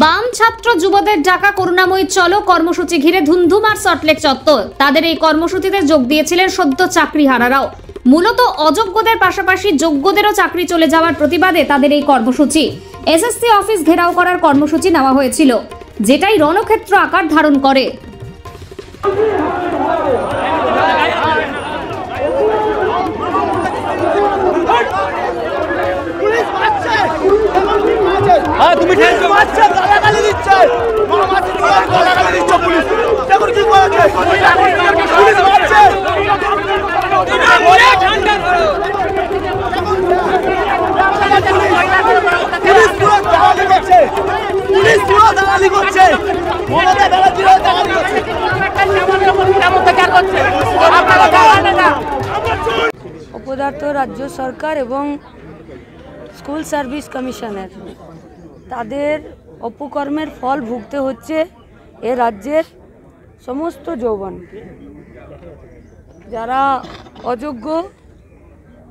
বাম ছাত্র যুবদের ডাকা করুণাময়ী চলো কর্মসূচি ঘিরে ধুন্ধুমার সল্টলেক চত্বর। তাদের এই কর্মসূচিতে যোগ দিয়েছিলেন সদ্য চাকরিহারারাও। মূলত অযোগ্যদের পাশাপাশি যোগ্যদেরও চাকরি চলে যাওয়ার প্রতিবাদে তাদের এই কর্মসূচি। এসএসসি অফিস ঘেরাও করার কর্মসূচি নেওয়া হয়েছিল, যেটাই রণক্ষেত্র আকার ধারণ করে। তুমি গালাগালি দিচ্ছে, গালাগালি দিচ্ছে পুলিশ। দেখুন কি করেছে পুলিশ মারছে। পুলিশ পুরো দালালি করছে, পুলিশ পুরো দালালি করছে, মমতা ব্যানার্জিও দালালি করছে। অপদার্থ রাজ্য সরকার এবং স্কুল সার্ভিস কমিশনের তাদের অপকর্মের ফল ভুগতে হচ্ছে এ রাজ্যের সমস্ত যৌবন। যারা অযোগ্য,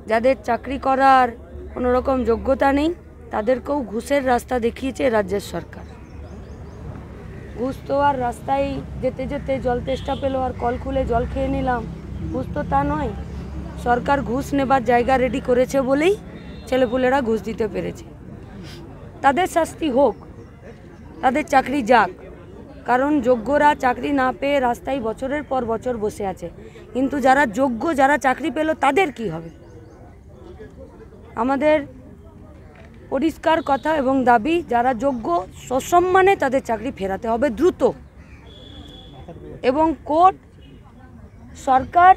যাদের চাকরি করার কোনো রকম যোগ্যতা নেই, তাদেরকেও ঘুষের রাস্তা দেখিয়েছে রাজ্যের সরকার। ঘুষ তো আর রাস্তায় যেতে যেতে জল তেষ্টা পেল আর কল খুলে জল খেয়ে নিলাম, ঘুষ তো তা নয়। সরকার ঘুষ নেবার জায়গা রেডি করেছে বলেই ছেলেপুলেরা ঘুষ দিতে পেরেছে। তাদের শাস্তি হোক, তাদের চাকরি যাক, কারণ যোগ্যরা চাকরি না পেয়ে রাস্তায় বছরের পর বছর বসে আছে। কিন্তু যারা যোগ্য, যারা চাকরি পেল, তাদের কি হবে? আমাদের পরিষ্কার কথা এবং দাবি, যারা যোগ্য সসম্মানে তাদের চাকরি ফেরাতে হবে দ্রুত, এবং কোর্ট, সরকার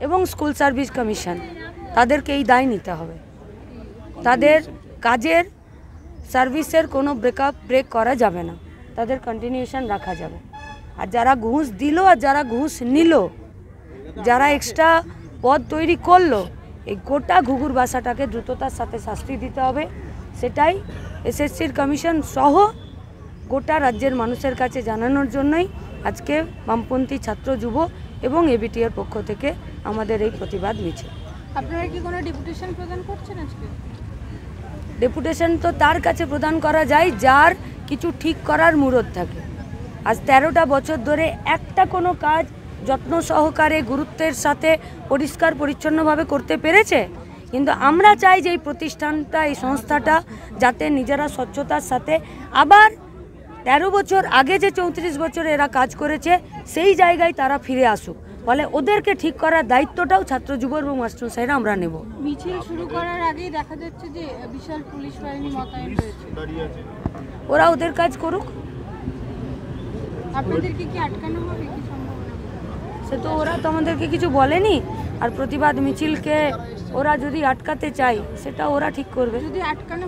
এবং স্কুল সার্ভিস কমিশন তাদেরকে এই দায় নিতে হবে। তাদের কাজের সার্ভিসের কোনো ব্রেক করা যাবে না, তাদের কন্টিনিউশন রাখা যাবে। আর যারা ঘুষ দিল আর যারা ঘুষ নিল, যারা এক্সট্রা পদ তৈরি করলো, এই গোটা ঘুঘুর বাসাটাকে দ্রুততার সাথে শাস্তি দিতে হবে। সেটাই এসএসসির কমিশন সহ গোটা রাজ্যের মানুষের কাছে জানানোর জন্যই আজকে বামপন্থী ছাত্র যুব এবং এবিটিআর পক্ষ থেকে আমাদের এই প্রতিবাদ মিছিল। আপনারা কি কোনো ডেপুটেশন প্রদান করছেন আজকে? ডেপুটেশন তো তার কাছে প্রদান করা যায় যার কিছু ঠিক করার মুরদ থাকে। আজ 13টা বছর ধরে একটা কোনো কাজ যত্ন সহকারে গুরুত্বের সাথে পরিষ্কার পরিচ্ছন্নভাবে করতে পেরেছে। কিন্তু আমরা চাই যে এই প্রতিষ্ঠানটা, এই সংস্থাটা যাতে নিজেরা স্বচ্ছতার সাথে আবার 13 বছর আগে যে 34 বছর এরা কাজ করেছে সেই জায়গায় তারা ফিরে আসুক। ফলে ওদেরকে ঠিক করার দায়িত্বটাও ছাত্র যুব এবং মাস্টারমশাইরা আমরা নেব। মিছিল শুরু করার আগেই দেখা যাচ্ছে যে বিশাল পুলিশ বাহিনী মোতায়েন রয়েছে। ওরা ওদের কাজ করুক। আপনাদেরকে কি আটকানো হবে কি সম্ভাবনা? সে তো ওরা তো আমাদেরকে কিছু বলেনি। আর প্রতিবাদ মিছিলকে ওরা যদি আটকাতে চায় সেটা ওরা ঠিক করবে। যদি আটকানো